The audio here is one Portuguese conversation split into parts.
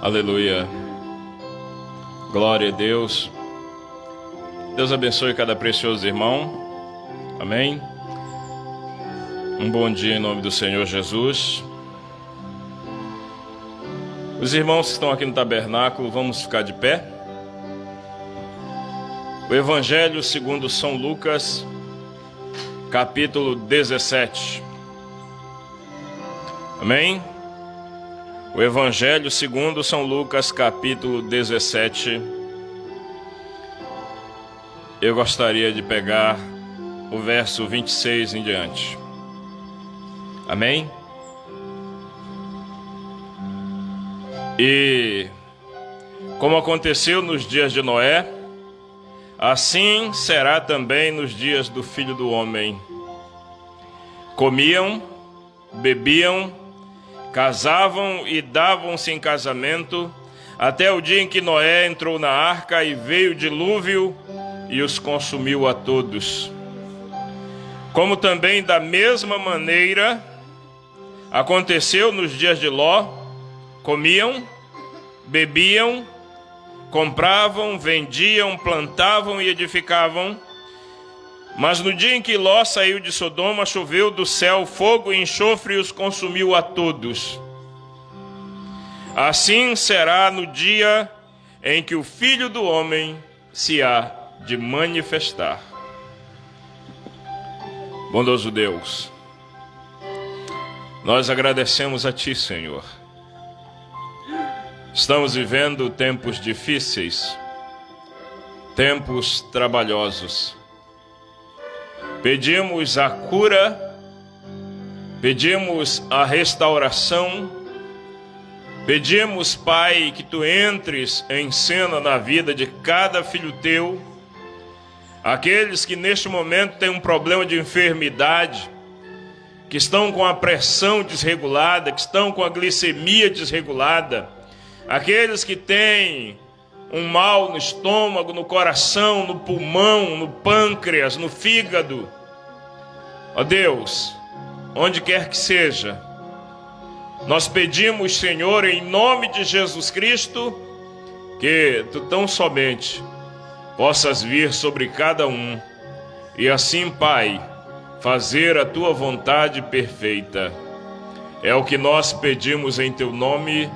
Aleluia. Glória a Deus. Deus abençoe cada precioso irmão. Amém. Um bom dia em nome do Senhor Jesus. Os irmãos que estão aqui no tabernáculo, vamos ficar de pé. O Evangelho segundo São Lucas, capítulo 17. Amém? O Evangelho segundo São Lucas, capítulo 17. Eu gostaria de pegar o verso 26 em diante. Amém? E como aconteceu nos dias de Noé, assim será também nos dias do Filho do Homem. Comiam, bebiam, casavam e davam-se em casamento, até o dia em que Noé entrou na arca e veio o dilúvio e os consumiu a todos. Como também da mesma maneira aconteceu nos dias de Ló: comiam, bebiam, compravam, vendiam, plantavam e edificavam. Mas no dia em que Ló saiu de Sodoma, choveu do céu fogo e enxofre e os consumiu a todos. Assim será no dia em que o Filho do Homem se há de manifestar. Bondoso Deus, nós agradecemos a Ti, Senhor. Estamos vivendo tempos difíceis, tempos trabalhosos. Pedimos a cura, pedimos a restauração, pedimos, Pai, que Tu entres em cena na vida de cada filho Teu, aqueles que neste momento têm um problema de enfermidade, que estão com a pressão desregulada, que estão com a glicemia desregulada, aqueles que têm um mal no estômago, no coração, no pulmão, no pâncreas, no fígado. Ó Deus, onde quer que seja, nós pedimos, Senhor, em nome de Jesus Cristo, que Tu tão somente possas vir sobre cada um e assim, Pai, fazer a Tua vontade perfeita. É o que nós pedimos em Teu nome,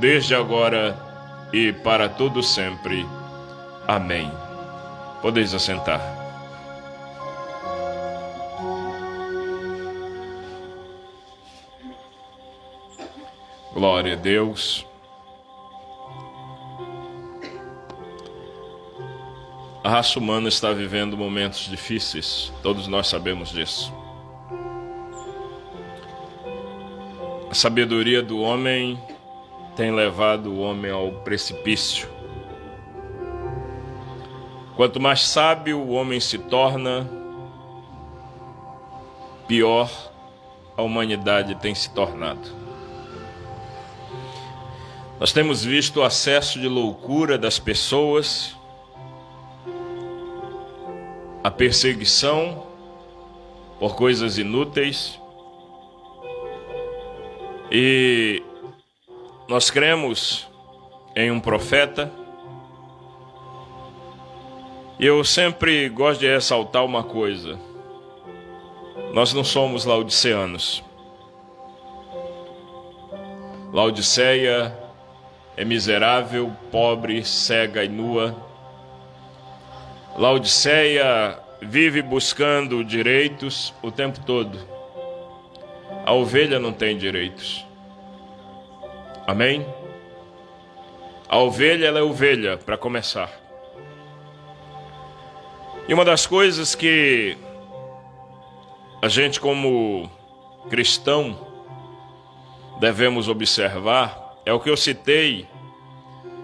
desde agora e para todo sempre. Amém. Podeis assentar. Glória a Deus. A raça humana está vivendo momentos difíceis, todos nós sabemos disso. A sabedoria do homem tem levado o homem ao precipício. Quanto mais sábio o homem se torna, pior a humanidade tem se tornado. Nós temos visto o acesso de loucura das pessoas, a perseguição por coisas inúteis, e nós cremos em um profeta. E eu sempre gosto de ressaltar uma coisa: nós não somos laodiceanos. Laodiceia é miserável, pobre, cega e nua. Laodiceia vive buscando direitos o tempo todo. A ovelha não tem direitos. Amém? A ovelha, ela é ovelha, para começar. E uma das coisas que a gente, como cristão, devemos observar é o que eu citei,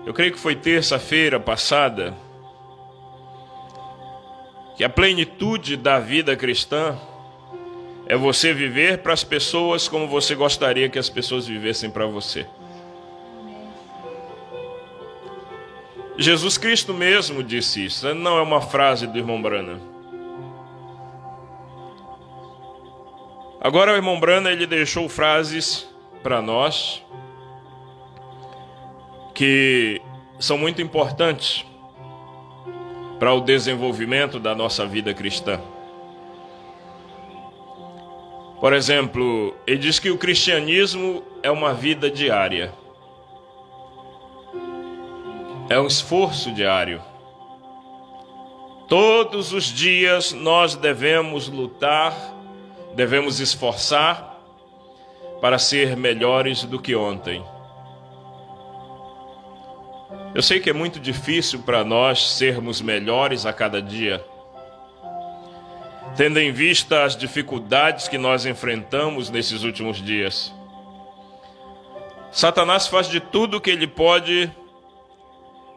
eu creio que foi terça-feira passada, que a plenitude da vida cristã é você viver para as pessoas como você gostaria que as pessoas vivessem para você. Jesus Cristo mesmo disse isso, não é uma frase do irmão Branham. Agora o irmão Branham, ele deixou frases para nós, que são muito importantes para o desenvolvimento da nossa vida cristã. Por exemplo, ele diz que o cristianismo é uma vida diária. É um esforço diário. Todos os dias nós devemos lutar, devemos esforçar para ser melhores do que ontem. Eu sei que é muito difícil para nós sermos melhores a cada dia, tendo em vista as dificuldades que nós enfrentamos nesses últimos dias. Satanás faz de tudo o que ele pode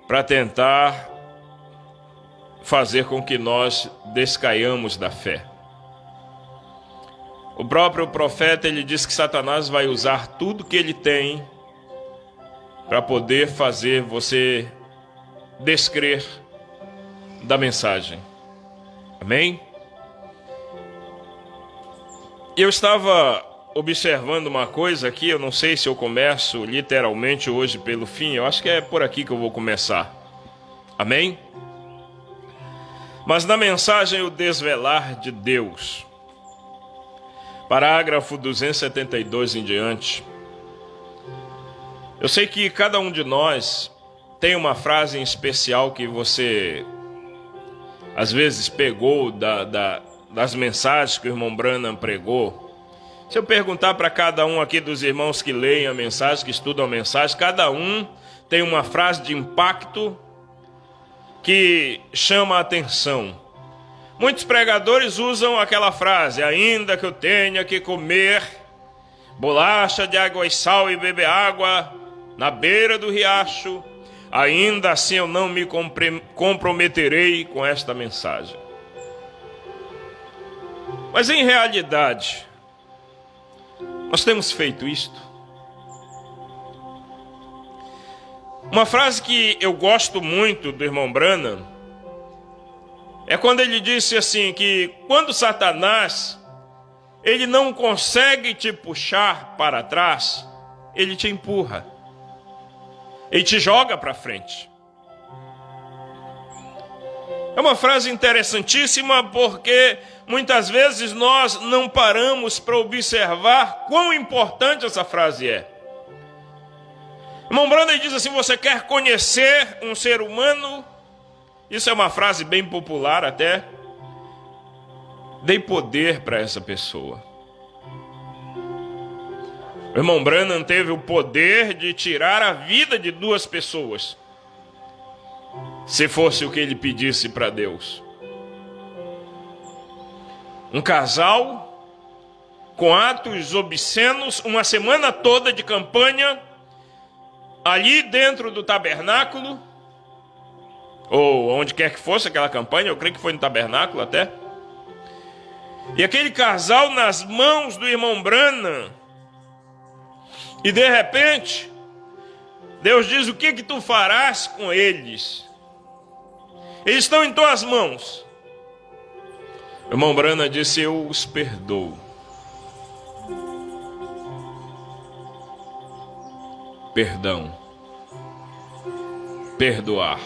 para tentar fazer com que nós descaiamos da fé. O próprio profeta, ele diz que Satanás vai usar tudo que ele tem para poder fazer você descrer da mensagem. Amém? Eu estava observando uma coisa aqui, eu não sei se eu começo literalmente hoje pelo fim, eu acho que é por aqui que eu vou começar. Amém? Mas na mensagem O Desvelar de Deus, parágrafo 272 em diante, eu sei que cada um de nós tem uma frase em especial que você às vezes pegou das mensagens que o irmão Branham pregou. Se eu perguntar para cada um aqui dos irmãos que leem a mensagem, que estudam a mensagem, cada um tem uma frase de impacto que chama a atenção. Muitos pregadores usam aquela frase: ainda que eu tenha que comer bolacha de água e sal e beber água na beira do riacho, ainda assim eu não me comprometerei com esta mensagem. Mas em realidade, nós temos feito isto? Uma frase que eu gosto muito do irmão Branham é quando ele disse assim, que quando Satanás ele não consegue te puxar para trás, ele te empurra. Ele te joga para frente. É uma frase interessantíssima porque muitas vezes nós não paramos para observar quão importante essa frase é. Irmão Branham diz assim: você quer conhecer um ser humano? Isso é uma frase bem popular até. Dê poder para essa pessoa. O irmão Branham teve o poder de tirar a vida de duas pessoas, se fosse o que ele pedisse para Deus. Um casal com atos obscenos, uma semana toda de campanha, ali dentro do tabernáculo, ou onde quer que fosse aquela campanha, eu creio que foi no tabernáculo até. E aquele casal nas mãos do irmão Branham, e de repente, Deus diz: o que tu farás com eles? Eles estão em tuas mãos. O irmão Branham disse: eu os perdoo. Perdão. Perdoar.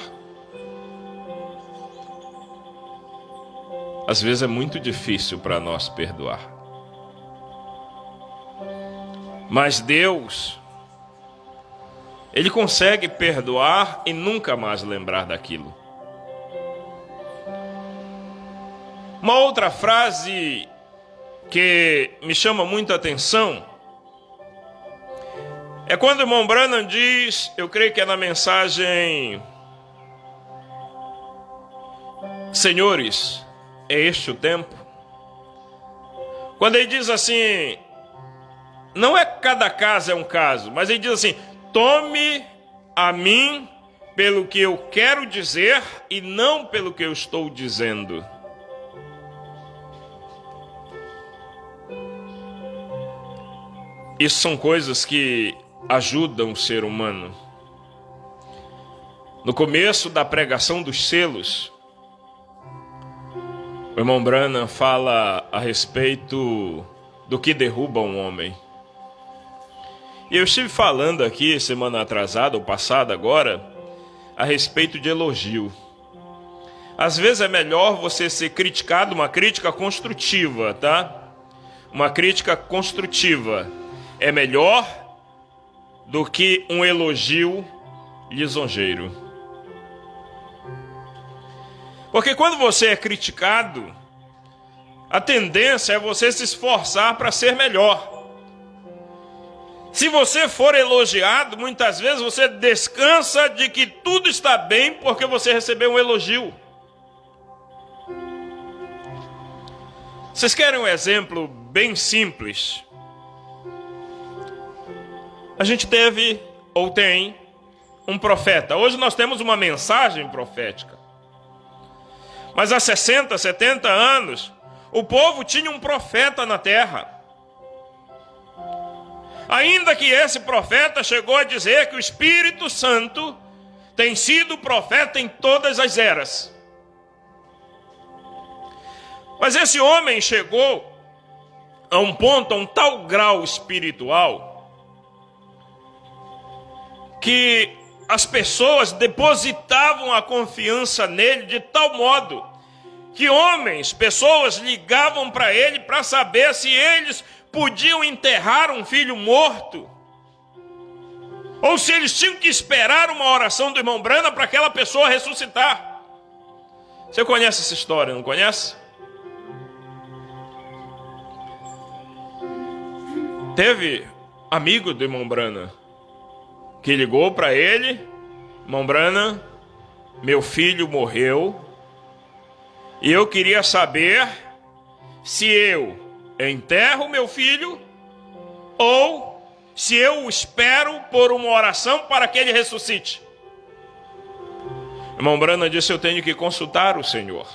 Às vezes é muito difícil para nós perdoar. Mas Deus, Ele consegue perdoar e nunca mais lembrar daquilo. Uma outra frase que me chama muita atenção é quando o irmão Branham diz, eu creio que é na mensagem: Senhores, é este o tempo? Quando ele diz assim, não é cada caso é um caso, mas ele diz assim: tome a mim pelo que eu quero dizer e não pelo que eu estou dizendo. Isso são coisas que ajudam o ser humano. No começo da pregação dos selos, o irmão Branham fala a respeito do que derruba um homem. E eu estive falando aqui semana atrasada ou passada agora a respeito de elogio. Às vezes é melhor você ser criticado, uma crítica construtiva, tá? Uma crítica construtiva é melhor do que um elogio lisonjeiro. Porque quando você é criticado, a tendência é você se esforçar para ser melhor. Se você for elogiado, muitas vezes você descansa de que tudo está bem porque você recebeu um elogio. Vocês querem um exemplo bem simples? A gente teve, ou tem, um profeta. Hoje nós temos uma mensagem profética. Mas há 60, 70 anos, o povo tinha um profeta na terra. Ainda que esse profeta chegou a dizer que o Espírito Santo tem sido profeta em todas as eras. Mas esse homem chegou a um ponto, a um tal grau espiritual, que as pessoas depositavam a confiança nele de tal modo que pessoas ligavam para ele para saber se eles podiam enterrar um filho morto, ou se eles tinham que esperar uma oração do irmão Brana para aquela pessoa ressuscitar. Você conhece essa história, não conhece? Teve amigo do irmão Brana que ligou para ele: irmão Brana, meu filho morreu e eu queria saber se eu enterro meu filho ou se eu espero por uma oração para que ele ressuscite. Irmão Brana disse: eu tenho que consultar o Senhor.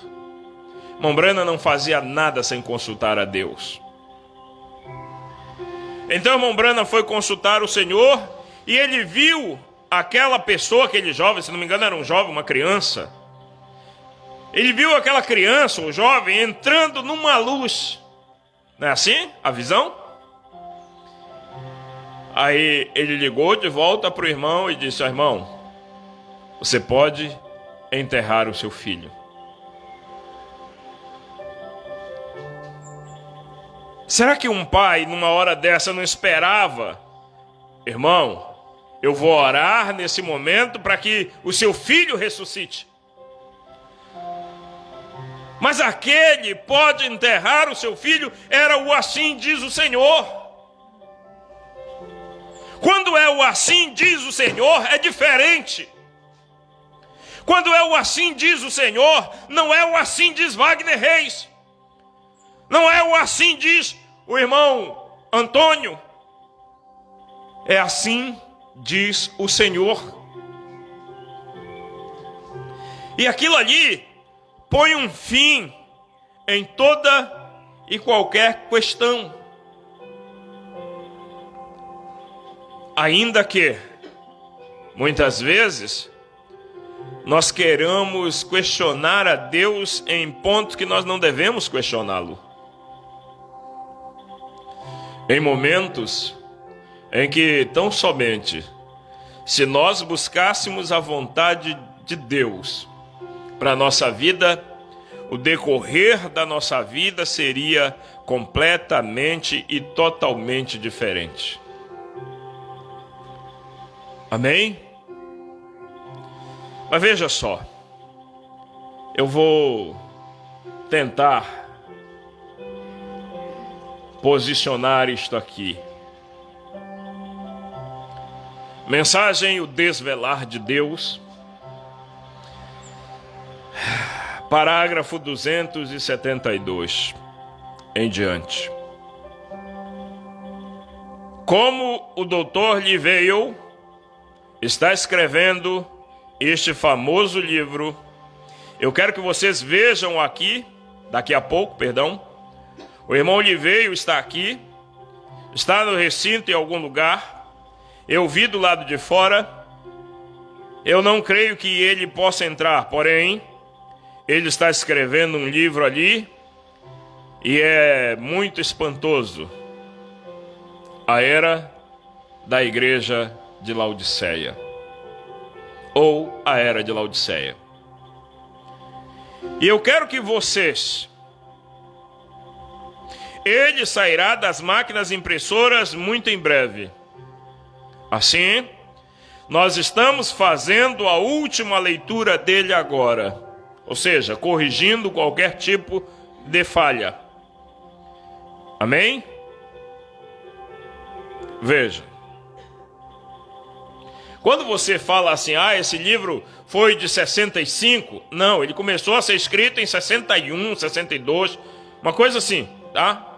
Irmão Brana não fazia nada sem consultar a Deus. Então irmão Brana foi consultar o Senhor e ele viu aquela pessoa, aquele jovem, se não me engano era um jovem, uma criança. Ele viu aquela criança, o jovem, entrando numa luz. Não é assim a visão? Aí ele ligou de volta para o irmão e disse: irmão, você pode enterrar o seu filho. Será que um pai, numa hora dessa, não esperava? Irmão, eu vou orar nesse momento para que o seu filho ressuscite. Mas aquele pode enterrar o seu filho, era o assim diz o Senhor. Quando é o assim diz o Senhor, é diferente. Quando é o assim diz o Senhor, não é o assim diz Wagner Reis. Não é o assim diz o irmão Antônio. É assim diz o Senhor. E aquilo ali põe um fim em toda e qualquer questão. Ainda que, muitas vezes, nós queremos questionar a Deus em pontos que nós não devemos questioná-lo. Em momentos em que, tão somente, se nós buscássemos a vontade de Deus para a nossa vida, o decorrer da nossa vida seria completamente e totalmente diferente. Amém? Mas veja só, eu vou tentar posicionar isto aqui. Mensagem O Desvelar de Deus, parágrafo 272 em diante. Como o Dr. Livell está escrevendo este famoso livro, eu quero que vocês vejam aqui, daqui a pouco, o irmão Livell está aqui, está no recinto em algum lugar, eu vi do lado de fora, eu não creio que ele possa entrar, porém, ele está escrevendo um livro ali, e é muito espantoso. A Era da igreja de Laodiceia, ou a era de Laodiceia. E eu quero que vocês... Ele sairá das máquinas impressoras muito em breve. Assim, nós estamos fazendo a última leitura dele agora, ou seja, corrigindo qualquer tipo de falha. Amém? Veja. Quando você fala assim, esse livro foi de 65, não, ele começou a ser escrito em 61, 62, uma coisa assim, tá?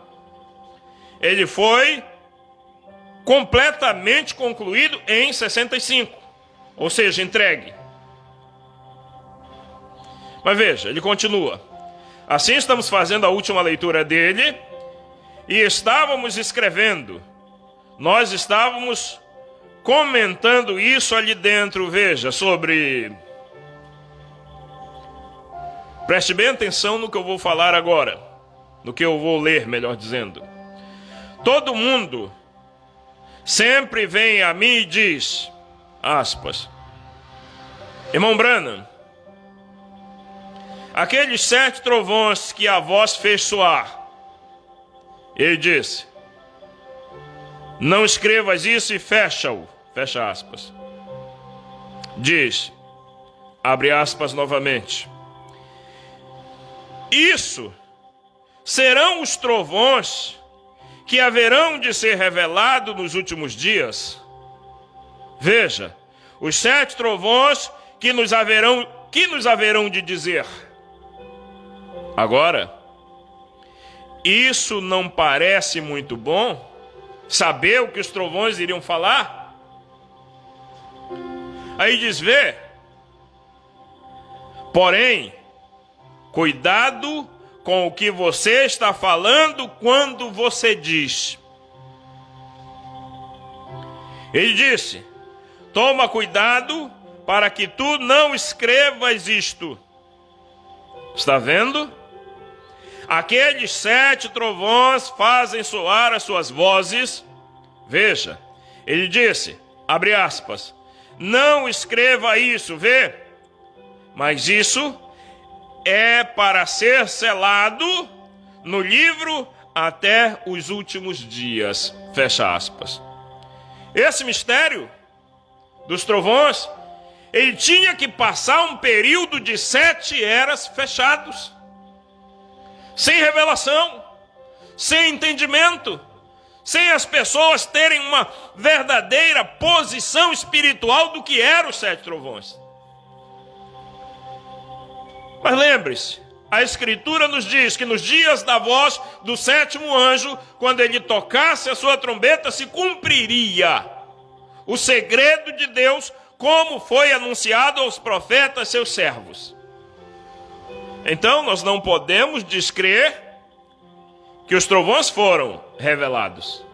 Ele foi completamente concluído em 65, ou seja, entregue. Mas veja, ele continua. Assim estamos fazendo a última leitura dele e estávamos escrevendo. Nós estávamos comentando isso ali dentro, veja, sobre... Preste bem atenção no que eu vou falar agora, no que eu vou ler, melhor dizendo. Todo mundo sempre vem a mim e diz, aspas, irmão Branham, aqueles 7 trovões que a voz fez soar, ele disse, não escrevas isso e fecha-o, fecha aspas. Diz, abre aspas novamente, isso serão os trovões que haverão de ser revelados nos últimos dias. Veja, os 7 trovões que nos haverão de dizer. Agora, isso não parece muito bom? Saber o que os trovões iriam falar? Aí diz, porém, cuidado com o que você está falando quando você diz. Ele disse, toma cuidado para que tu não escrevas isto. Está vendo? Aqueles 7 trovões fazem soar as suas vozes. Veja, ele disse, abre aspas, não escreva isso, mas isso é para ser selado no livro até os últimos dias, fecha aspas. Esse mistério dos trovões, ele tinha que passar um período de 7 eras fechados, sem revelação, sem entendimento, sem as pessoas terem uma verdadeira posição espiritual do que eram os 7 trovões. Mas lembre-se, a Escritura nos diz que nos dias da voz do 7º anjo, quando ele tocasse a sua trombeta, se cumpriria o segredo de Deus, como foi anunciado aos profetas, seus servos. Então, nós não podemos descrer que os trovões foram revelados.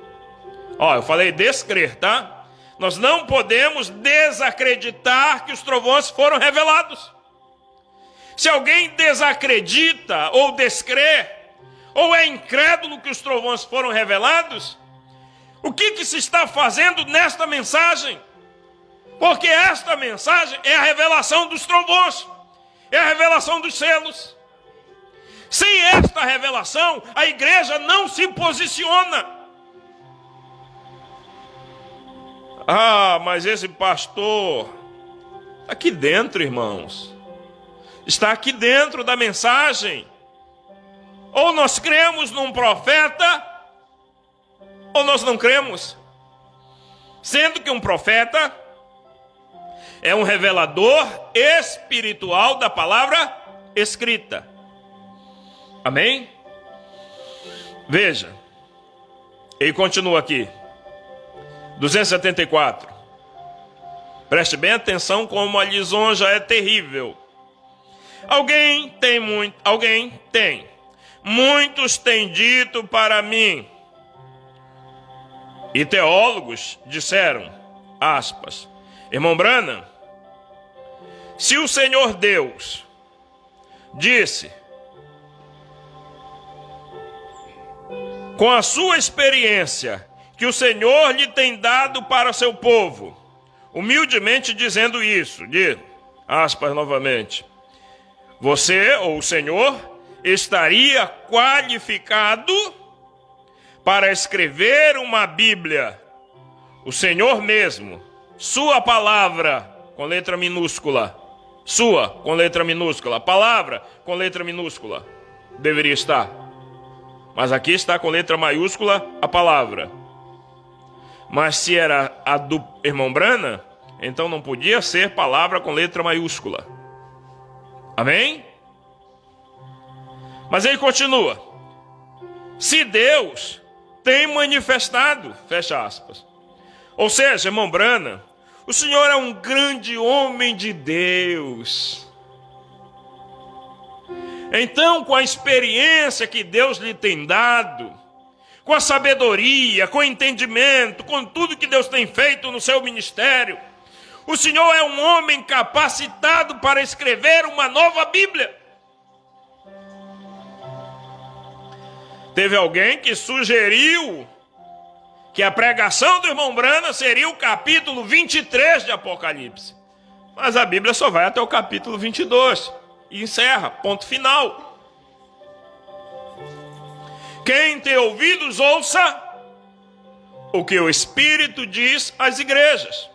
Eu falei descrer, tá? Nós não podemos desacreditar que os trovões foram revelados. Se alguém desacredita ou descrê, ou é incrédulo que os trovões foram revelados, o que se está fazendo nesta mensagem? Porque esta mensagem é a revelação dos trovões, é a revelação dos selos. Sem esta revelação, a igreja não se posiciona. Mas esse pastor, aqui dentro, irmãos, está aqui dentro da mensagem. Ou nós cremos num profeta, ou nós não cremos. Sendo que um profeta é um revelador espiritual da palavra escrita. Amém? Veja, ele continua aqui, 274. Preste bem atenção como a lisonja é terrível. Alguém tem. Muitos têm dito para mim. E teólogos disseram, aspas, irmão Branham, se o Senhor Deus disse, com a sua experiência, que o Senhor lhe tem dado para seu povo. Humildemente dizendo isso, de aspas novamente, você, ou o Senhor, estaria qualificado para escrever uma Bíblia. O Senhor mesmo, sua palavra, com letra minúscula, sua, com letra minúscula, palavra, com letra minúscula, deveria estar. Mas aqui está com letra maiúscula a palavra. Mas se era a do irmão Brana, então não podia ser palavra com letra maiúscula. Amém? Mas ele continua. Se Deus tem manifestado, fecha aspas. Ou seja, irmão Brana, o senhor é um grande homem de Deus. Então, com a experiência que Deus lhe tem dado, com a sabedoria, com o entendimento, com tudo que Deus tem feito no seu ministério, o senhor é um homem capacitado para escrever uma nova Bíblia. Teve alguém que sugeriu que a pregação do irmão Brana seria o capítulo 23 de Apocalipse. Mas a Bíblia só vai até o capítulo 22 e encerra, ponto final. Quem tem ouvidos, ouça o que o Espírito diz às igrejas.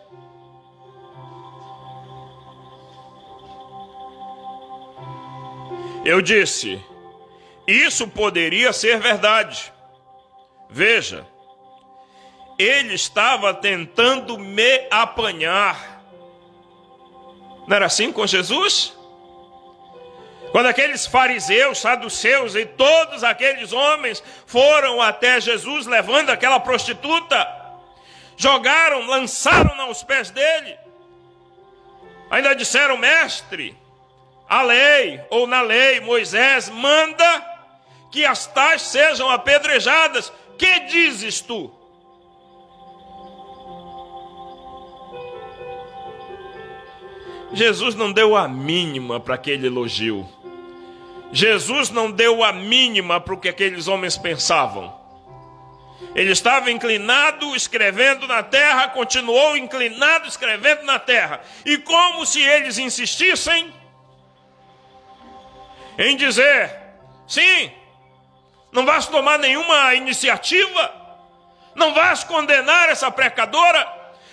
Eu disse, isso poderia ser verdade. Veja, ele estava tentando me apanhar. Não era assim com Jesus? Quando aqueles fariseus, saduceus e todos aqueles homens foram até Jesus levando aquela prostituta, jogaram, lançaram-na aos pés dele. Ainda disseram, mestre, a lei, ou na lei, Moisés manda que as tais sejam apedrejadas. Que dizes tu? Jesus não deu a mínima para aquele elogio. Jesus não deu a mínima para o que aqueles homens pensavam. Ele estava inclinado escrevendo na terra, continuou inclinado escrevendo na terra. E como se eles insistissem em dizer, sim, não vais tomar nenhuma iniciativa, não vais condenar essa pecadora,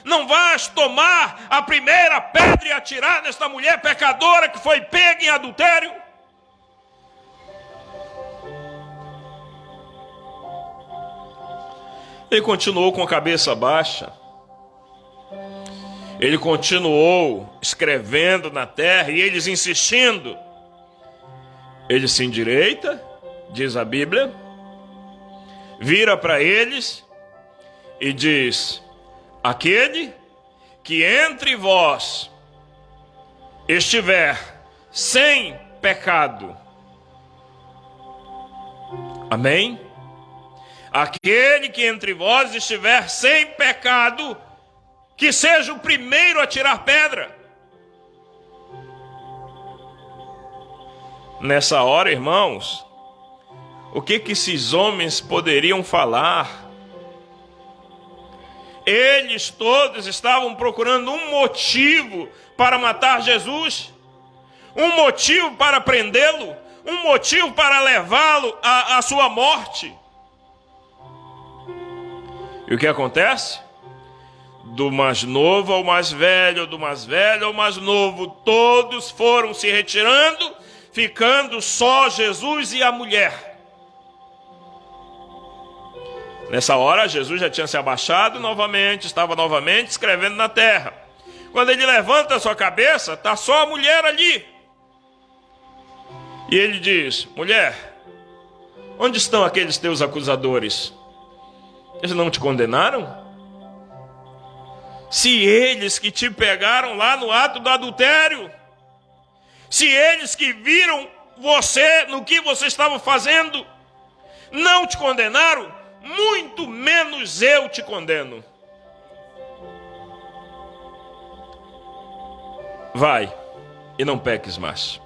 não vais tomar a primeira pedra e atirar nesta mulher pecadora que foi pega em adultério. Ele continuou com a cabeça baixa. Ele continuou escrevendo na terra e eles insistindo. Ele se endireita, diz a Bíblia, vira para eles e diz, aquele que entre vós estiver sem pecado. Amém? Aquele que entre vós estiver sem pecado, que seja o primeiro a tirar pedra. Nessa hora, irmãos, o que esses homens poderiam falar? Eles todos estavam procurando um motivo para matar Jesus, um motivo para prendê-lo, um motivo para levá-lo à sua morte. E o que acontece? Do mais novo ao mais velho, do mais velho ao mais novo, todos foram se retirando, ficando só Jesus e a mulher. Nessa hora, Jesus já tinha se abaixado novamente, estava novamente escrevendo na terra. Quando ele levanta a sua cabeça, está só a mulher ali. E ele diz, mulher, onde estão aqueles teus acusadores? Eles não te condenaram? Se eles que te pegaram lá no ato do adultério, se eles que viram você no que você estava fazendo, não te condenaram, muito menos eu te condeno. Vai e não peques mais.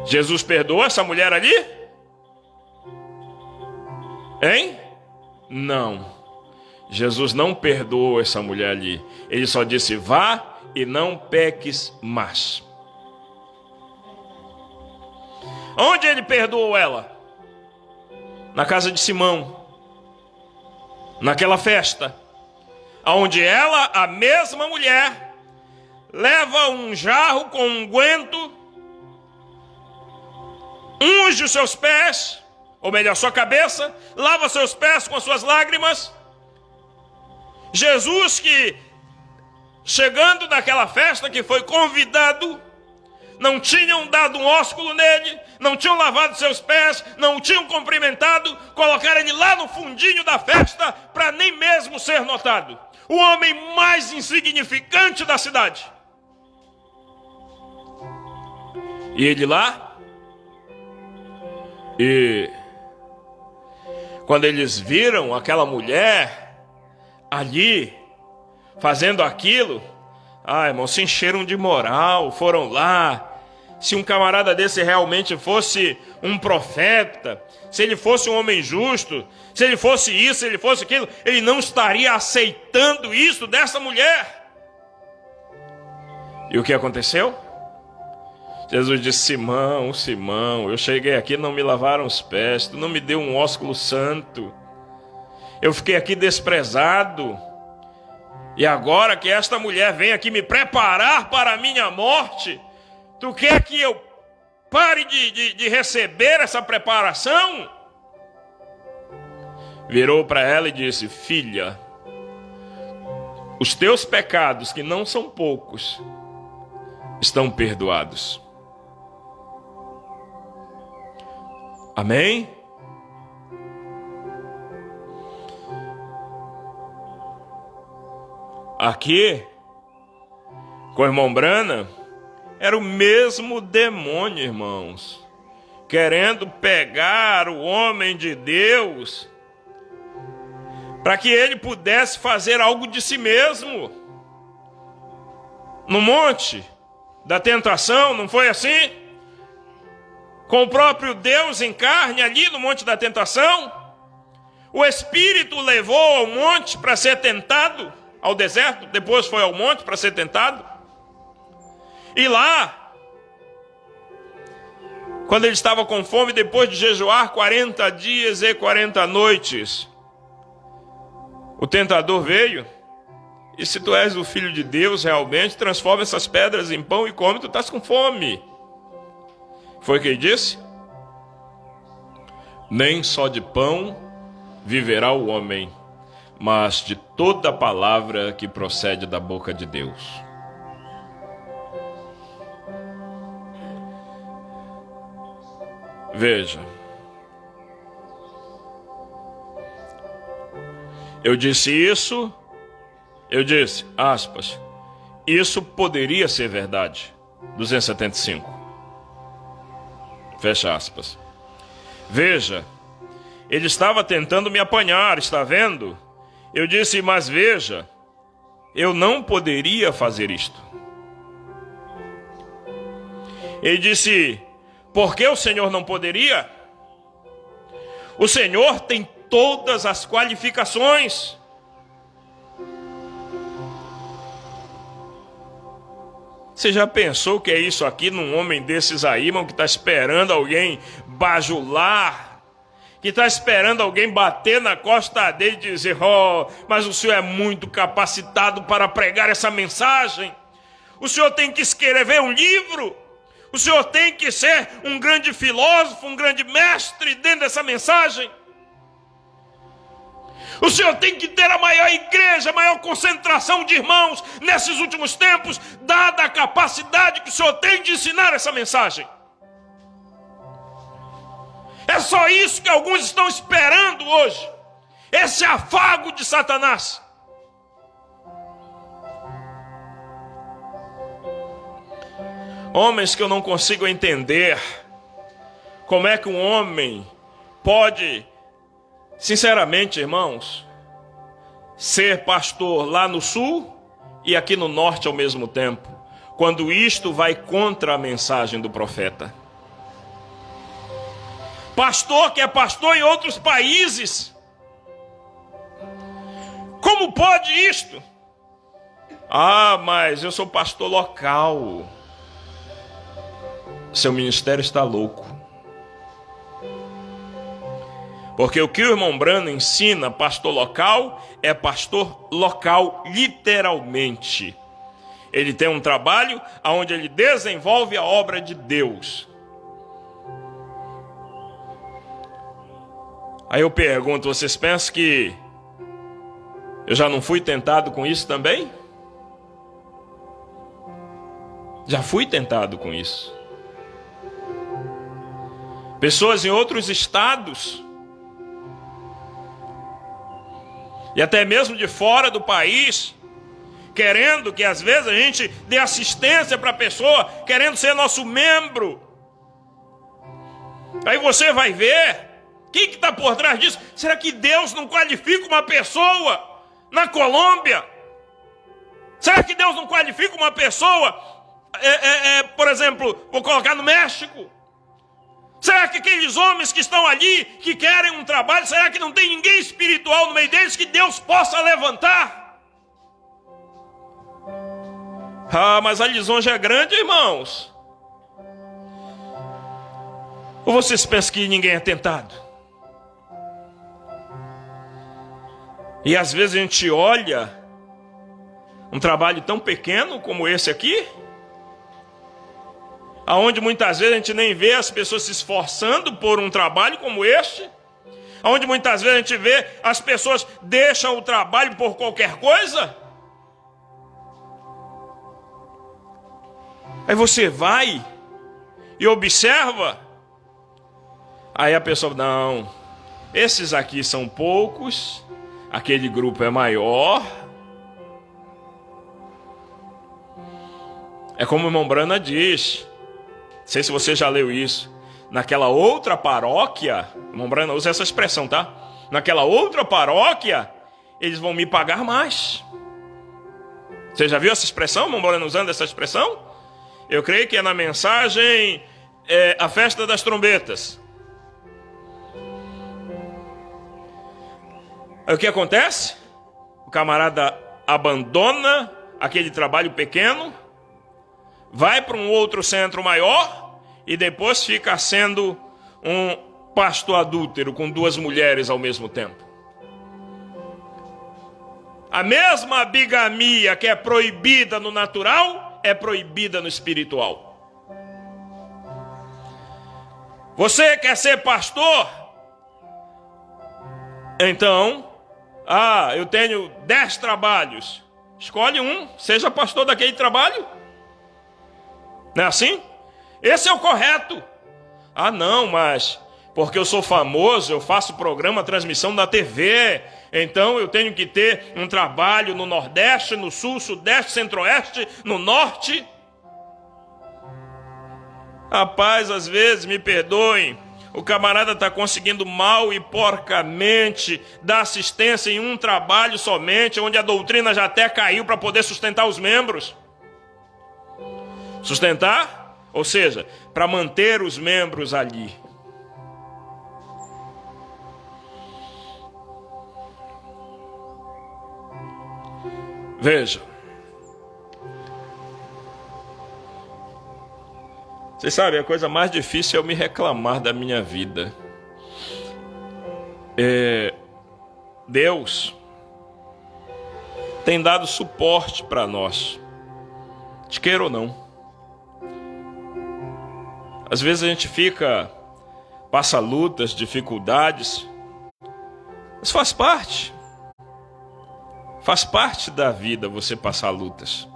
Jesus perdoou essa mulher ali? Hein? Não. Jesus não perdoou essa mulher ali. Ele só disse: vá e não peques mais. Onde ele perdoou ela? Na casa de Simão. Naquela festa. Onde ela, a mesma mulher, leva um jarro com unguento, unge os seus pés, ou melhor, sua cabeça, lava seus pés com as suas lágrimas. Jesus, que chegando naquela festa, que foi convidado, não tinham dado um ósculo nele, não tinham lavado seus pés, não tinham cumprimentado, colocaram ele lá no fundinho da festa para nem mesmo ser notado. O homem mais insignificante da cidade. E ele lá, e quando eles viram aquela mulher ali, fazendo aquilo, irmão, se encheram de moral, foram lá. Se um camarada desse realmente fosse um profeta, se ele fosse um homem justo, se ele fosse isso, se ele fosse aquilo, ele não estaria aceitando isso dessa mulher. E o que aconteceu? Jesus disse: Simão, Simão, eu cheguei aqui e não me lavaram os pés, tu não me deu um ósculo santo, eu fiquei aqui desprezado, e agora que esta mulher vem aqui me preparar para a minha morte, tu quer que eu pare de receber essa preparação? Virou para ela e disse: filha, os teus pecados, que não são poucos, estão perdoados. Amém? Aqui, com o irmão Brana, era o mesmo demônio, irmãos, querendo pegar o homem de Deus para que ele pudesse fazer algo de si mesmo. No monte da tentação, não foi assim? Com o próprio Deus em carne ali no monte da tentação, o Espírito o levou ao monte para ser tentado, ao deserto, depois foi ao monte para ser tentado. E lá, quando ele estava com fome, depois de jejuar 40 dias e 40 noites, o tentador veio: e se tu és o Filho de Deus realmente, transforma essas pedras em pão e come, tu estás com fome. Foi o que ele disse? Nem só de pão viverá o homem, mas de toda palavra que procede da boca de Deus. Veja, eu disse isso, eu disse, aspas, isso poderia ser verdade. 275. Fecha aspas. Veja, ele estava tentando me apanhar, está vendo? Eu disse, mas veja, eu não poderia fazer isto. Ele disse, por que o Senhor não poderia? O Senhor tem todas as qualificações. Você já pensou que é isso aqui num homem desses aí, irmão, que está esperando alguém bajular, que está esperando alguém bater na costa dele e dizer, mas o senhor é muito capacitado para pregar essa mensagem. O senhor tem que escrever um livro. O senhor tem que ser um grande filósofo, um grande mestre dentro dessa mensagem. O senhor tem que ter a maior igreja, a maior concentração de irmãos nesses últimos tempos, dada a capacidade que o senhor tem de ensinar essa mensagem. É só isso que alguns estão esperando hoje. Esse afago de Satanás. Homens que eu não consigo entender como é que um homem pode, sinceramente, irmãos, ser pastor lá no sul e aqui no norte ao mesmo tempo, quando isto vai contra a mensagem do profeta. Pastor que é pastor em outros países, Como pode isto? Ah, mas eu sou pastor local. Seu ministério está louco. Porque o que o irmão Branham ensina, pastor local, é pastor local literalmente. Ele tem um trabalho onde ele desenvolve a obra de Deus. Aí eu pergunto, vocês pensam que eu já não fui tentado com isso também? Já fui tentado com isso. Pessoas em outros estados, e até mesmo de fora do país, querendo que às vezes a gente dê assistência para a pessoa, querendo ser nosso membro. Aí você vai ver, quem que está por trás disso? Será que Deus não qualifica uma pessoa na Colômbia? Será que Deus não qualifica uma pessoa, por exemplo, vou colocar no México? Será que aqueles homens que estão ali, que querem um trabalho, será que não tem ninguém espiritual no meio deles que Deus possa levantar? Ah, mas a lisonja é grande, irmãos. Ou vocês pensam que ninguém é tentado? E às vezes a gente olha um trabalho tão pequeno como esse aqui, aonde muitas vezes a gente nem vê as pessoas se esforçando por um trabalho como este, aonde muitas vezes a gente vê as pessoas deixam o trabalho por qualquer coisa. Aí você vai e observa, aí a pessoa, não, esses aqui são poucos, aquele grupo é maior. É como o irmão Branham diz, não sei se você já leu isso, naquela outra paróquia, o irmão Branham usa essa expressão, tá? Naquela outra paróquia, eles vão me pagar mais. Você já viu essa expressão, o irmão Branham usando essa expressão? Eu creio que é na mensagem A Festa das Trombetas. Aí o que acontece? O camarada abandona aquele trabalho pequeno, vai para um outro centro maior e depois fica sendo um pastor adúltero com 2 mulheres ao mesmo tempo. A mesma bigamia que é proibida no natural é proibida no espiritual. Você quer ser pastor? Então, eu tenho 10 trabalhos. Escolhe um, seja pastor daquele trabalho. Não é assim? Esse é o correto. Não, mas porque eu sou famoso, eu faço programa, transmissão na TV, então eu tenho que ter um trabalho no Nordeste, no Sul, Sudeste, Centro-Oeste, no Norte. Rapaz, às vezes, me perdoem, o camarada está conseguindo mal e porcamente dar assistência em um trabalho somente, onde a doutrina já até caiu para poder sustentar os membros. Sustentar, ou seja, para manter os membros ali. Veja, vocês sabem, a coisa mais difícil é eu me reclamar da minha vida. Deus tem dado suporte para nós, de queira ou não. Às vezes a gente passa lutas, dificuldades, mas faz parte. Faz parte da vida você passar lutas.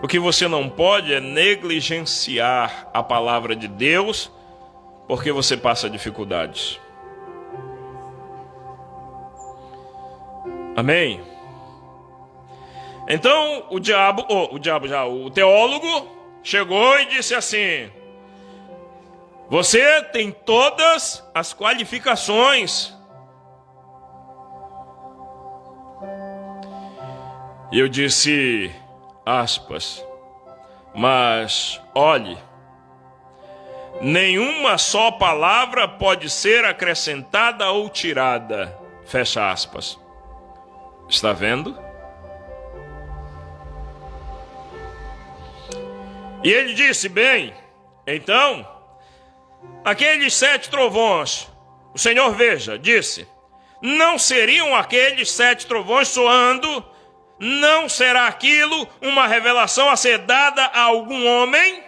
O que você não pode é negligenciar a palavra de Deus porque você passa dificuldades. Amém? Então o teólogo chegou e disse assim: você tem todas as qualificações. E eu disse, aspas, mas olhe, nenhuma só palavra pode ser acrescentada ou tirada. Fecha aspas. Está vendo? E ele disse: bem, então, aqueles 7 trovões, o Senhor, veja, disse, não seriam aqueles 7 trovões soando? Não será aquilo uma revelação a ser dada a algum homem?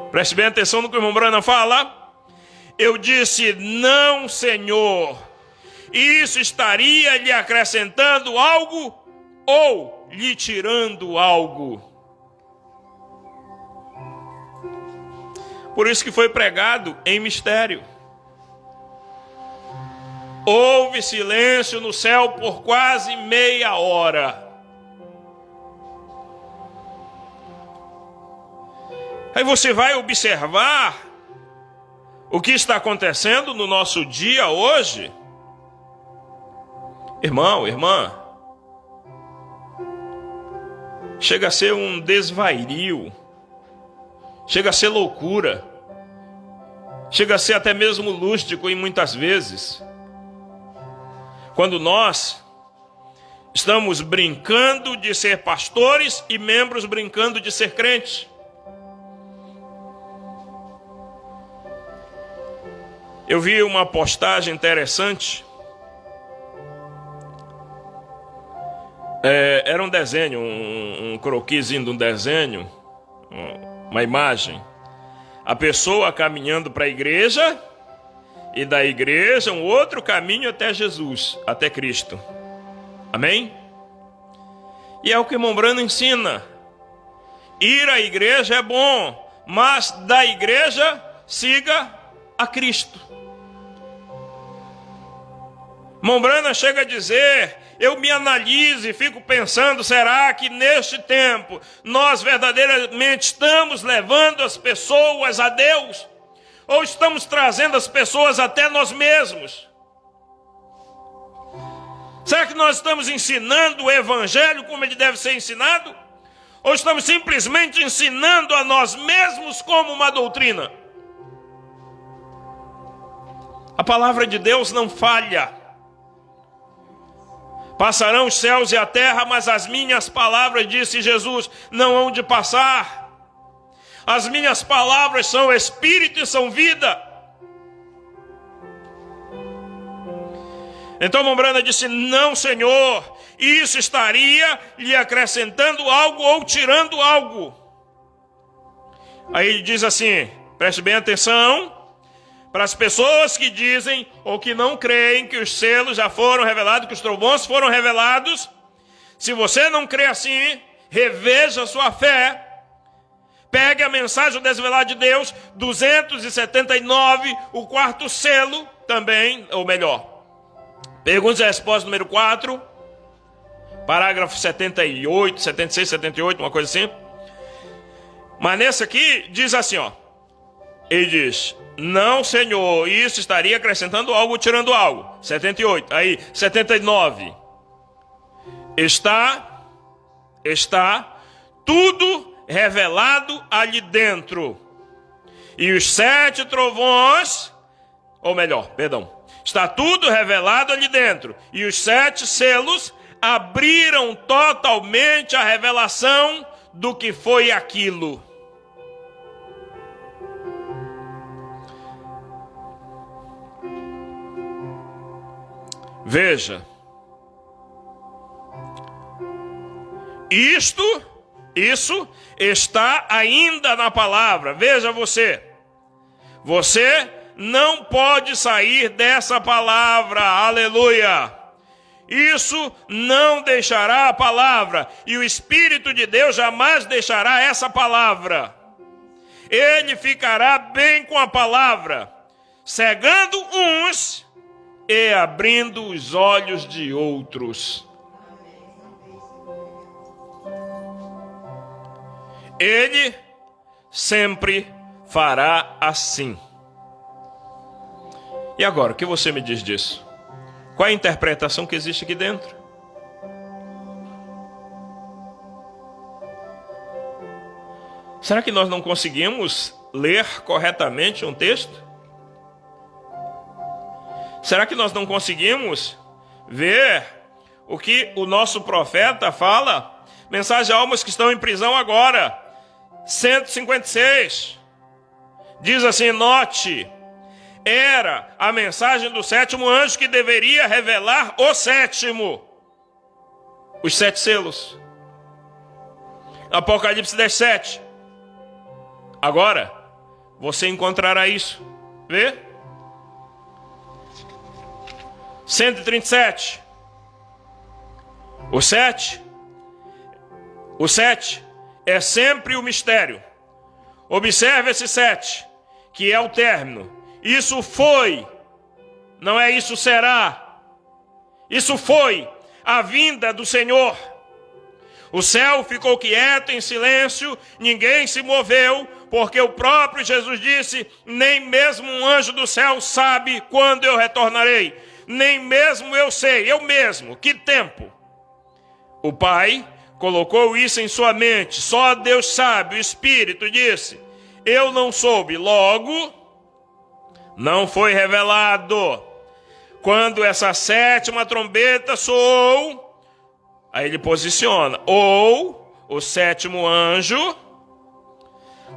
Preste bem atenção no que o irmão Branham fala. Eu disse: não, Senhor. Isso estaria lhe acrescentando algo ou lhe tirando algo? Por isso que foi pregado em mistério. Houve silêncio no céu por quase meia hora. Aí você vai observar o que está acontecendo no nosso dia hoje. Irmão, irmã, chega a ser um desvario, chega a ser loucura, chega a ser até mesmo lúdico em muitas vezes. Quando nós estamos brincando de ser pastores e membros brincando de ser crentes. Eu vi uma postagem interessante. Era um desenho, um croquisinho de um desenho, uma imagem. A pessoa caminhando para a igreja e da igreja um outro caminho até Jesus, até Cristo. Amém? E é o que o irmão Branham ensina. Ir à igreja é bom, mas da igreja siga a Cristo. Irmão Branham chega a dizer: eu me analiso e fico pensando, será que neste tempo nós verdadeiramente estamos levando as pessoas a Deus? Ou estamos trazendo as pessoas até nós mesmos? Será que nós estamos ensinando o evangelho como ele deve ser ensinado? Ou estamos simplesmente ensinando a nós mesmos como uma doutrina? A palavra de Deus não falha. Passarão os céus e a terra, mas as minhas palavras, disse Jesus, não hão de passar. As minhas palavras são espírito e são vida. Então Mombrana disse: não, Senhor, isso estaria lhe acrescentando algo ou tirando algo. Aí ele diz assim, preste bem atenção, para as pessoas que dizem ou que não creem que os selos já foram revelados, que os trovões foram revelados. Se você não crê assim, reveja a sua fé. Pegue a mensagem desvelada de Deus, 279, o quarto selo também, ou melhor, perguntas e respostas número 4, parágrafo 78, 76, 78, uma coisa assim. Mas nesse aqui diz assim, ó. Ele diz: não, Senhor, isso estaria acrescentando algo ou tirando algo. 78. Aí, 79. Está tudo revelado ali dentro. E os 7 trovões, ou melhor, perdão. Está tudo revelado ali dentro. E os 7 selos abriram totalmente a revelação do que foi aquilo. Veja, isso está ainda na palavra. Veja você não pode sair dessa palavra, aleluia. Isso não deixará a palavra, e o Espírito de Deus jamais deixará essa palavra. Ele ficará bem com a palavra, cegando uns e abrindo os olhos de outros. Ele sempre fará assim. E agora, o que você me diz disso? Qual a interpretação que existe aqui dentro? Será que nós não conseguimos ler corretamente um texto? Será que nós não conseguimos ver o que o nosso profeta fala? Mensagem a almas que estão em prisão agora. 156. Diz assim, note, era a mensagem do sétimo anjo que deveria revelar o sétimo. Os 7 selos. Apocalipse 17. Agora, você encontrará isso. Vê? 137. O 7 é sempre o mistério. Observe esse 7, que é o término. Isso foi, não é isso será. Isso foi a vinda do Senhor. O céu ficou quieto, em silêncio, ninguém se moveu, porque o próprio Jesus disse, nem mesmo um anjo do céu sabe quando eu retornarei. Nem mesmo eu sei, eu mesmo, que tempo. O Pai colocou isso em sua mente, só Deus sabe. O Espírito disse, eu não soube, logo não foi revelado. Quando essa 7ª trombeta soou, aí ele posiciona, ou o 7º anjo,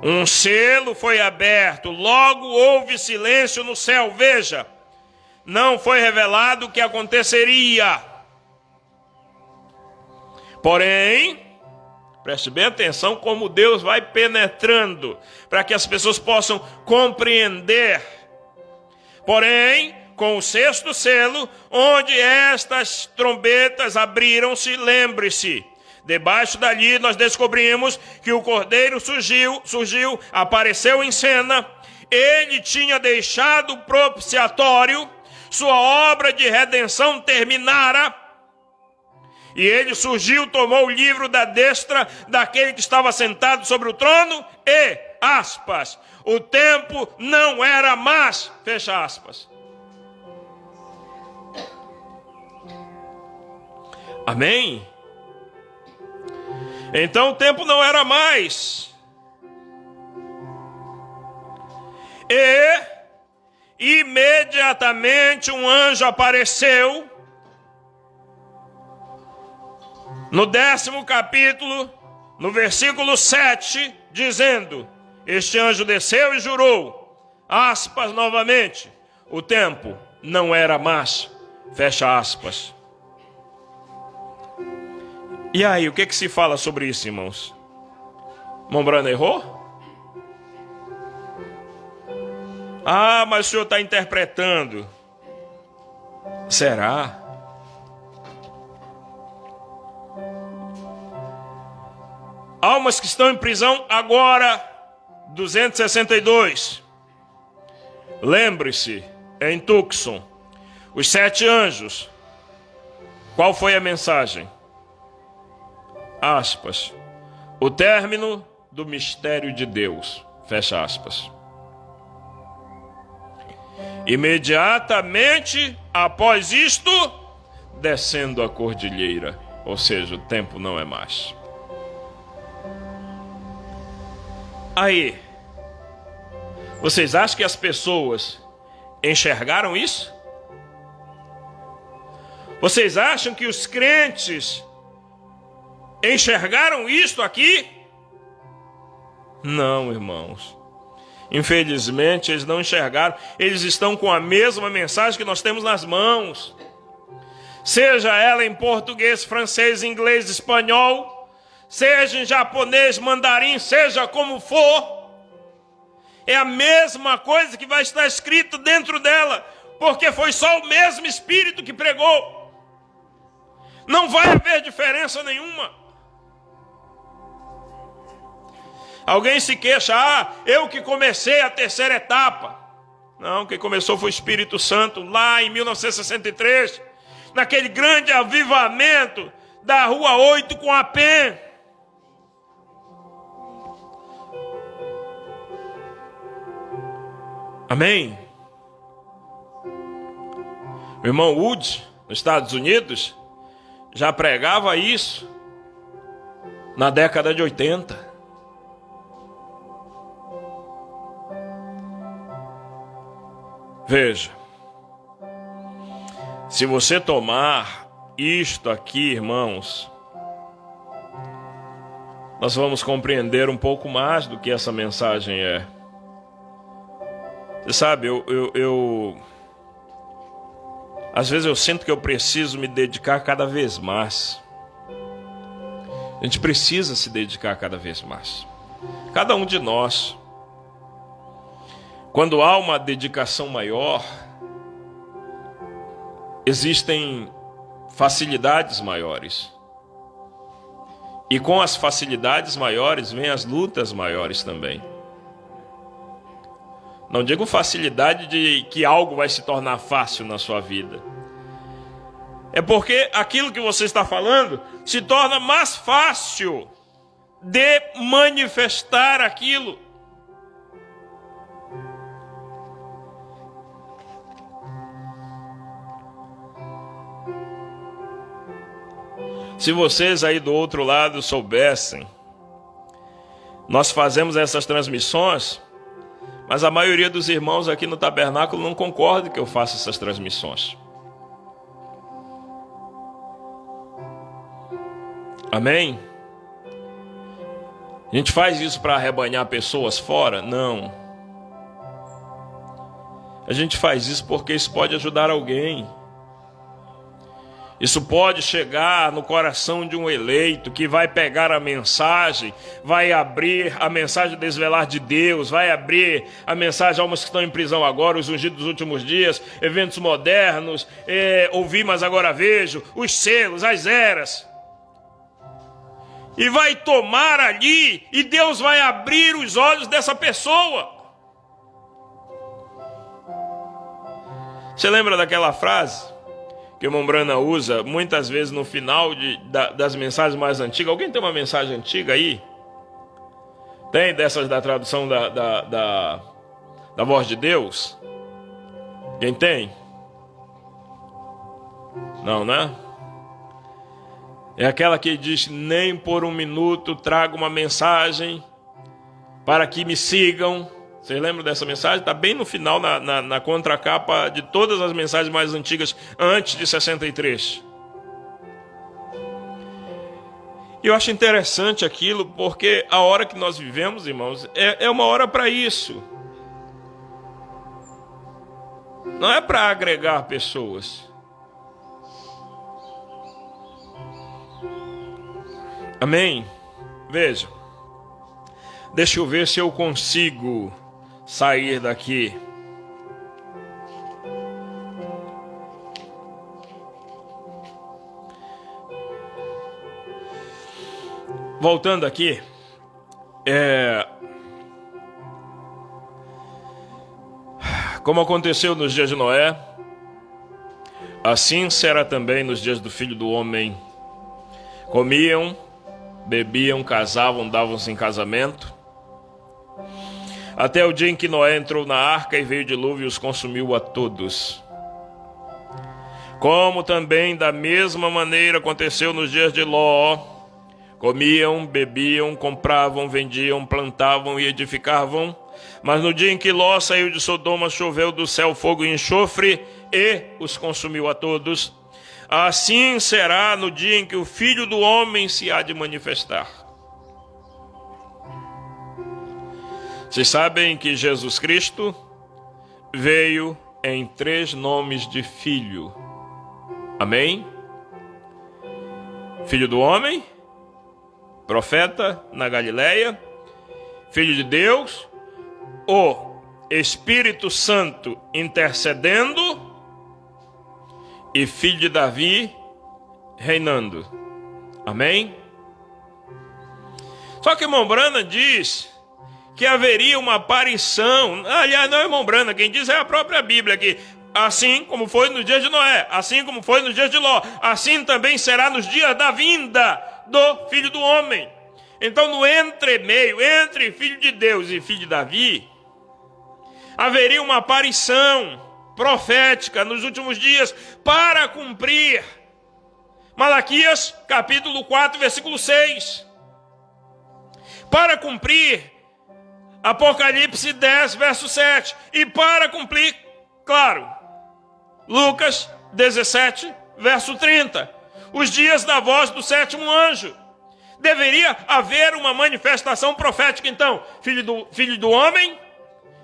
um selo foi aberto, logo houve silêncio no céu. Veja, não foi revelado o que aconteceria. Porém, preste bem atenção como Deus vai penetrando, para que as pessoas possam compreender. Porém, com o 6º selo, onde estas trombetas abriram-se, lembre-se, debaixo dali nós descobrimos que o Cordeiro surgiu, apareceu em cena, ele tinha deixado o propiciatório, sua obra de redenção terminara, e ele surgiu, tomou o livro da destra daquele que estava sentado sobre o trono e, aspas, o tempo não era mais, fecha aspas. Amém? Então o tempo não era mais. E imediatamente um anjo apareceu. No 10º capítulo, no versículo 7, dizendo, este anjo desceu e jurou, aspas novamente, o tempo não era mais, fecha aspas. E aí, o que se fala sobre isso, irmãos? Mombrana errou? Ah, mas o senhor está interpretando. Será? Almas que estão em prisão agora, 262. Lembre-se, em Tucson, os 7 anjos. Qual foi a mensagem? Aspas. O término do mistério de Deus. Fecha aspas. Imediatamente após isto, descendo a cordilheira. Ou seja, o tempo não é mais. Aí, vocês acham que as pessoas enxergaram isso? Vocês acham que os crentes enxergaram isto aqui? Não, irmãos. Infelizmente, eles não enxergaram. Eles estão com a mesma mensagem que nós temos nas mãos. Seja ela em português, francês, inglês, espanhol, seja em japonês, mandarim, seja como for, é a mesma coisa que vai estar escrito dentro dela, porque foi só o mesmo Espírito que pregou. Não vai haver diferença nenhuma. Alguém se queixa, eu que comecei a 3ª etapa. Não, quem começou foi o Espírito Santo, lá em 1963, naquele grande avivamento da Rua 8 com a PEN. Amém? O irmão Wood, nos Estados Unidos, já pregava isso na década de 80. Veja, Se você tomar isto aqui, irmãos, nós vamos compreender um pouco mais do que essa mensagem é. Você sabe, às vezes eu sinto que eu preciso me dedicar cada vez mais. A gente precisa se dedicar cada vez mais. Cada um de nós. Quando há uma dedicação maior, existem facilidades maiores. E com as facilidades maiores, vêm as lutas maiores também. Não digo facilidade de que algo vai se tornar fácil na sua vida. É porque aquilo que você está falando se torna mais fácil de manifestar aquilo. Se vocês aí do outro lado soubessem, nós fazemos essas transmissões, mas a maioria dos irmãos aqui no tabernáculo não concorda que eu faça essas transmissões. Amém? A gente faz isso para arrebanhar pessoas fora? Não. A gente faz isso porque isso pode ajudar alguém. Isso pode chegar no coração de um eleito que vai pegar a mensagem, vai abrir a mensagem desvelar de Deus, vai abrir a mensagem almas que estão em prisão agora, os ungidos dos últimos dias, eventos modernos, ouvi mas agora vejo, os selos, as eras. E vai tomar ali e Deus vai abrir os olhos dessa pessoa. Você lembra daquela frase que o Mombrana usa muitas vezes no final das mensagens mais antigas? Alguém tem uma mensagem antiga aí? Tem dessas da tradução da voz de Deus? Quem tem? Não, né? É aquela que diz: nem por um minuto trago uma mensagem para que me sigam. Vocês lembram dessa mensagem? Está bem no final, na contracapa de todas as mensagens mais antigas, antes de 63. E eu acho interessante aquilo, porque a hora que nós vivemos, irmãos, é uma hora para isso. Não é para agregar pessoas. Amém? Veja. Deixa eu ver se eu consigo sair daqui. Voltando aqui, como aconteceu nos dias de Noé, assim será também nos dias do Filho do Homem. Comiam, bebiam, casavam, davam-se em casamento, até o dia em que Noé entrou na arca e veio o dilúvio e os consumiu a todos. Como também da mesma maneira aconteceu nos dias de Ló. Comiam, bebiam, compravam, vendiam, plantavam e edificavam. Mas no dia em que Ló saiu de Sodoma, choveu do céu fogo e enxofre e os consumiu a todos. Assim será no dia em que o Filho do Homem se há de manifestar. Vocês sabem que Jesus Cristo veio em 3 nomes de filho. Amém? Filho do homem, profeta na Galileia, Filho de Deus, o Espírito Santo intercedendo e Filho de Davi reinando. Amém? Só que Mombrana diz que haveria uma aparição. Aliás, não é Mombrana, quem diz é a própria Bíblia, que assim como foi nos dias de Noé, assim como foi nos dias de Ló, assim também será nos dias da vinda do Filho do Homem. Então, no entremeio, entre Filho de Deus e Filho de Davi, haveria uma aparição profética nos últimos dias para cumprir Malaquias capítulo 4, versículo 6. Para cumprir Apocalipse 10, verso 7. E para cumprir, claro, Lucas 17, verso 30. Os dias da voz do sétimo anjo. Deveria haver uma manifestação profética, então. Filho do homem,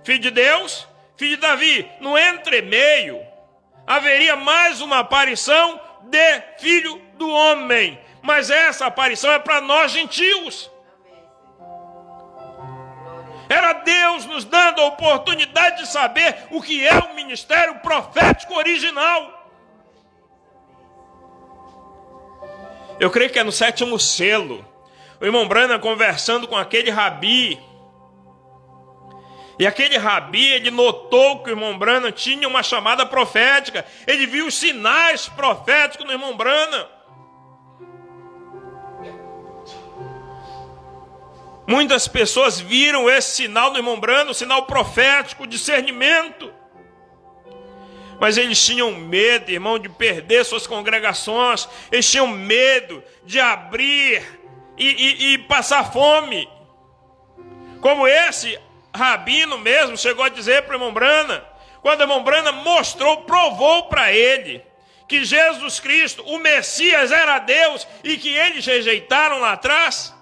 filho de Deus, filho de Davi. No entremeio, haveria mais uma aparição de filho do homem. Mas essa aparição é para nós gentios. Era Deus nos dando a oportunidade de saber o que é o ministério profético original. Eu creio que é no sétimo selo. O irmão Branham conversando com aquele rabi. E aquele rabi, ele notou que o irmão Branham tinha uma chamada profética. Ele viu os sinais proféticos no irmão Branham. Muitas pessoas viram esse sinal no irmão Branham, o sinal profético, discernimento. Mas eles tinham medo, irmão, de perder suas congregações. Eles tinham medo de abrir e passar fome. Como esse rabino mesmo chegou a dizer para o irmão Branham, quando o irmão Branham provou para ele que Jesus Cristo, o Messias, era Deus e que eles rejeitaram lá atrás.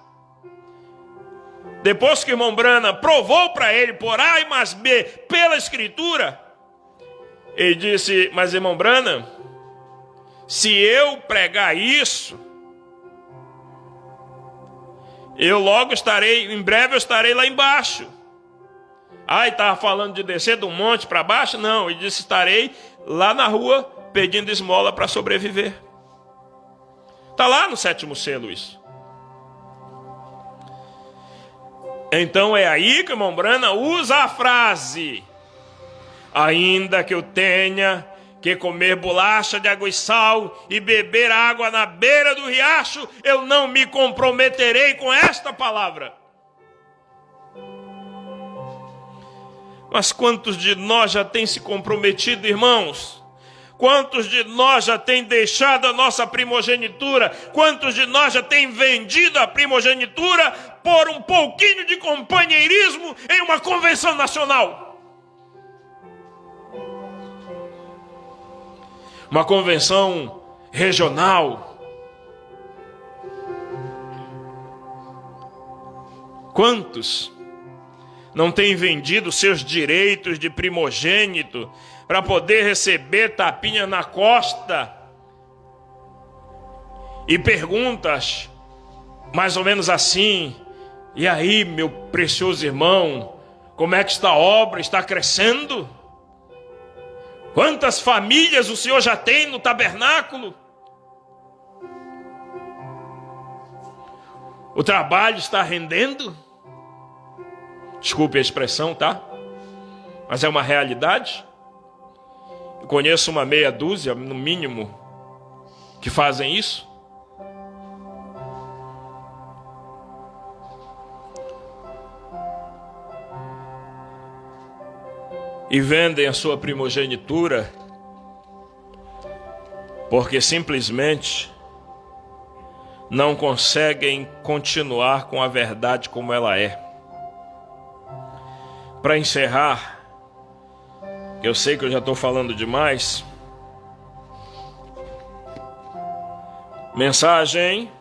Depois que o irmão Branham provou para ele, por A e mais B, pela Escritura, ele disse: mas irmão Branham, se eu pregar isso, em breve eu estarei lá embaixo. Ele estava falando de descer do monte para baixo? Não, ele disse: estarei lá na rua pedindo esmola para sobreviver. Está lá no sétimo selo isso. Então é aí que o irmão Branham usa a frase: ainda que eu tenha que comer bolacha de água e sal e beber água na beira do riacho, eu não me comprometerei com esta palavra. Mas quantos de nós já têm se comprometido, irmãos? Quantos de nós já têm deixado a nossa primogenitura? Quantos de nós já têm vendido a primogenitura por um pouquinho de companheirismo em uma convenção nacional? Uma convenção regional. Quantos não têm vendido seus direitos de primogênito para poder receber tapinha na costa e perguntas mais ou menos assim: e aí, meu precioso irmão, como é que está a obra? Está crescendo? Quantas famílias o senhor já tem no tabernáculo? O trabalho está rendendo? Desculpe a expressão, tá? Mas é uma realidade. Eu conheço uma meia dúzia, no mínimo, que fazem isso. E vendem a sua primogenitura porque simplesmente não conseguem continuar com a verdade como ela é. Para encerrar, eu sei que eu já estou falando demais. Mensagem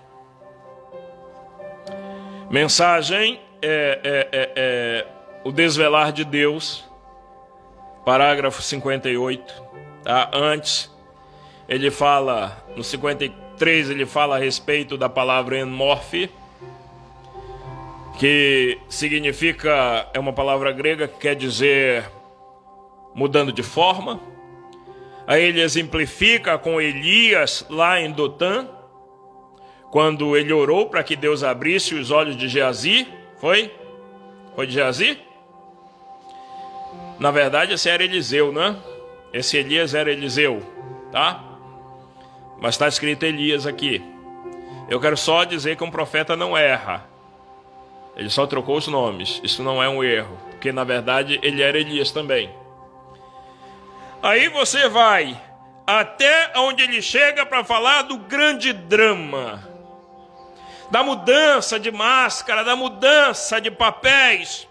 é o desvelar de Deus. Parágrafo 58, tá? Antes, ele fala, no 53, ele fala a respeito da palavra enmorfe, que significa, é uma palavra grega que quer dizer mudando de forma. Aí ele exemplifica com Elias lá em Dotã, quando ele orou para que Deus abrisse os olhos de Geazi. Foi de Geazi? Na verdade, esse era Eliseu, né? Esse Elias era Eliseu, tá? Mas está escrito Elias aqui. Eu quero só dizer que um profeta não erra. Ele só trocou os nomes. Isso não é um erro, porque na verdade ele era Elias também. Aí você vai até onde ele chega para falar do grande drama, da mudança de máscara, da mudança de papéis.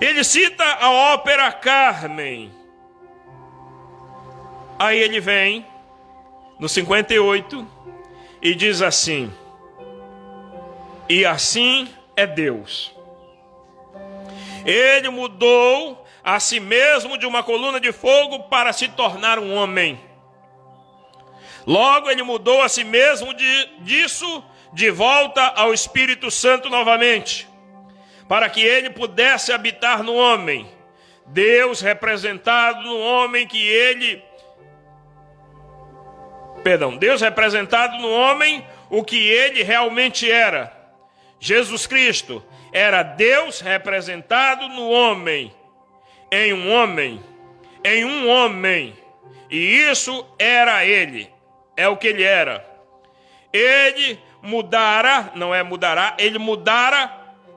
Ele cita a ópera Carmen. Aí ele vem no 58 e diz assim: e assim é Deus. Ele mudou a si mesmo de uma coluna de fogo para se tornar um homem. Logo ele mudou a si mesmo disso de volta ao Espírito Santo novamente, para que ele pudesse habitar no homem. Deus representado no homem Deus representado no homem o que ele realmente era. Jesus Cristo era Deus representado no homem, em um homem, e isso era ele, é o que ele era. Ele mudara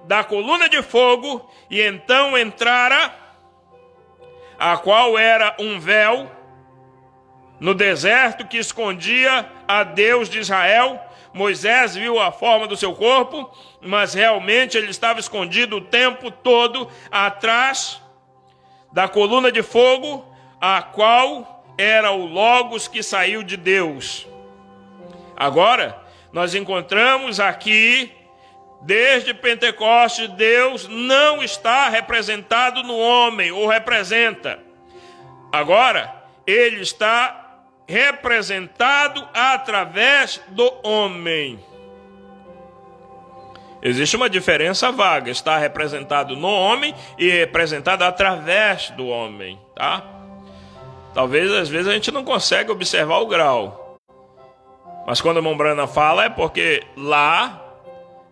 da coluna de fogo e então entrara, a qual era um véu no deserto que escondia a Deus de Israel. Moisés viu a forma do seu corpo, mas realmente ele estava escondido o tempo todo atrás da coluna de fogo, a qual era o Logos que saiu de Deus. Agora, nós encontramos aqui, desde Pentecostes, Deus não está representado no homem, ou representa. Agora, ele está representado através do homem. Existe uma diferença vaga: está representado no homem e representado através do homem, tá? Talvez às vezes a gente não consegue observar o grau, mas quando a Mombrana fala é porque lá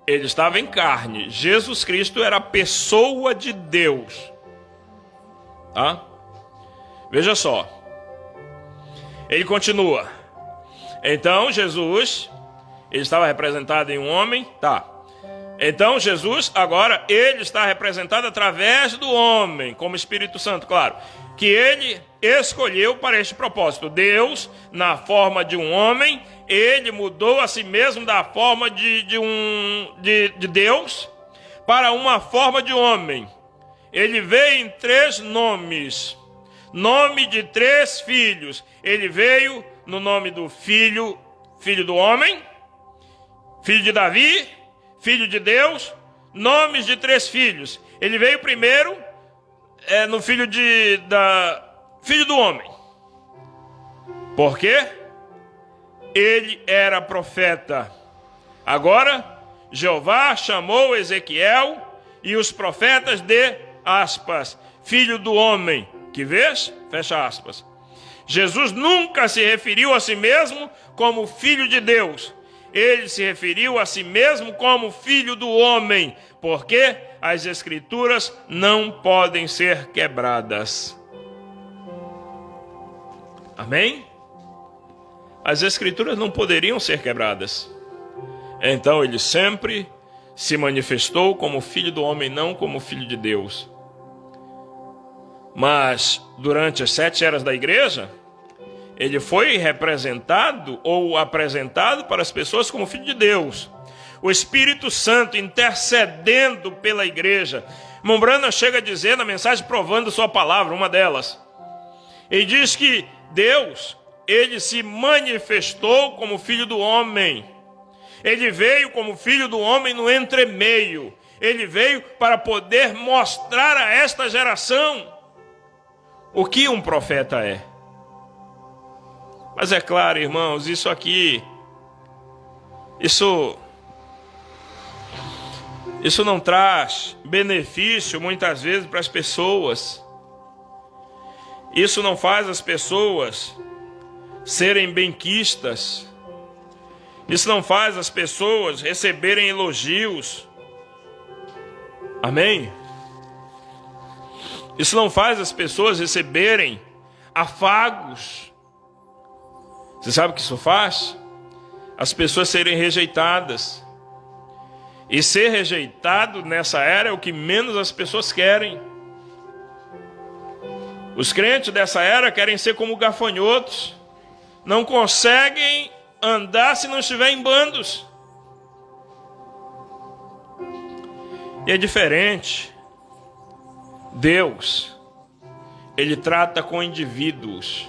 ele estava em carne. Jesus Cristo era a pessoa de Deus, tá? Veja só, ele continua. Então Jesus, ele estava representado em um homem, tá? Então Jesus agora ele está representado através do homem, como Espírito Santo, claro, que ele escolheu para este propósito. Deus, na forma de um homem, ele mudou a si mesmo da forma de Deus para uma forma de homem. Ele veio em 3 nomes, nome de 3 filhos. Ele veio no nome do filho do homem, filho de Davi, filho de Deus, nomes de 3 filhos. Ele veio primeiro no filho do homem. Por quê? Ele era profeta. Agora, Jeová chamou Ezequiel e os profetas de, aspas, filho do homem. Que vês? Fecha aspas. Jesus nunca se referiu a si mesmo como filho de Deus. Ele se referiu a si mesmo como filho do homem, porque as escrituras não podem ser quebradas. Amém? As escrituras não poderiam ser quebradas. Então ele sempre se manifestou como filho do homem, não como filho de Deus. Mas durante as 7 eras da igreja, ele foi representado ou apresentado para as pessoas como filho de Deus. O Espírito Santo intercedendo pela igreja. Mombrana chega a dizer na mensagem provando sua palavra, uma delas. Ele diz que Deus, ele se manifestou como filho do homem. Ele veio como filho do homem no entremeio. Ele veio para poder mostrar a esta geração o que um profeta é. Mas é claro, irmãos, isso não traz benefício muitas vezes para as pessoas. Isso não faz as pessoas serem benquistas. Isso não faz as pessoas receberem elogios. Amém? Isso não faz as pessoas receberem afagos. Você sabe o que isso faz? As pessoas serem rejeitadas. E ser rejeitado nessa era é o que menos as pessoas querem. Os crentes dessa era querem ser como gafanhotos. Não conseguem andar se não estiver em bandos. E é diferente. Deus, ele trata com indivíduos.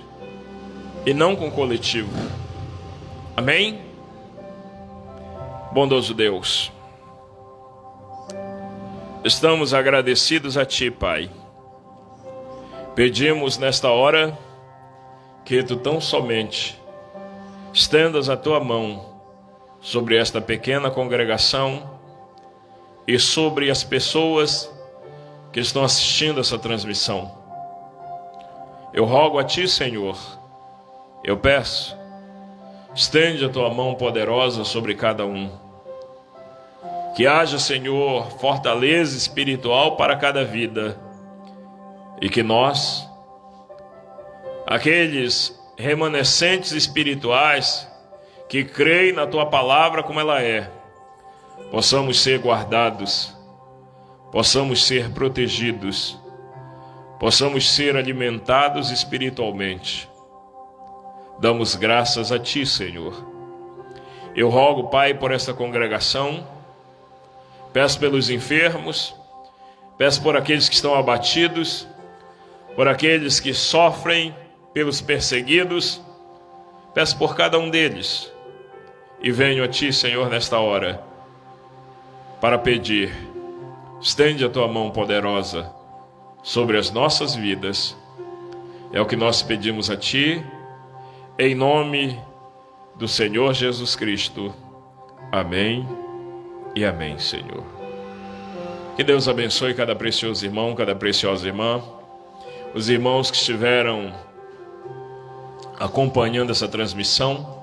e não com o coletivo. Amém? Bondoso Deus, estamos agradecidos a Ti, Pai. Pedimos nesta hora que Tu tão somente estendas a Tua mão sobre esta pequena congregação e sobre as pessoas que estão assistindo essa transmissão. Eu rogo a Ti, Senhor, eu peço, estende a Tua mão poderosa sobre cada um. Que haja, Senhor, fortaleza espiritual para cada vida. E que nós, aqueles remanescentes espirituais que creem na Tua palavra como ela é, possamos ser guardados, possamos ser protegidos, possamos ser alimentados espiritualmente. Damos graças a Ti, Senhor. Eu rogo, Pai, por esta congregação, peço pelos enfermos, peço por aqueles que estão abatidos, por aqueles que sofrem, pelos perseguidos, peço por cada um deles. E venho a Ti, Senhor, nesta hora, para pedir, estende a Tua mão poderosa sobre as nossas vidas. É o que nós pedimos a Ti, em nome do Senhor Jesus Cristo. Amém e amém, Senhor. Que Deus abençoe cada precioso irmão, cada preciosa irmã, os irmãos que estiveram acompanhando essa transmissão.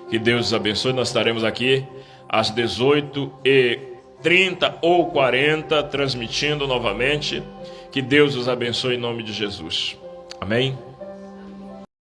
Que Deus os abençoe. Nós estaremos aqui às 18h30 ou 40 transmitindo novamente. Que Deus os abençoe em nome de Jesus. Amém.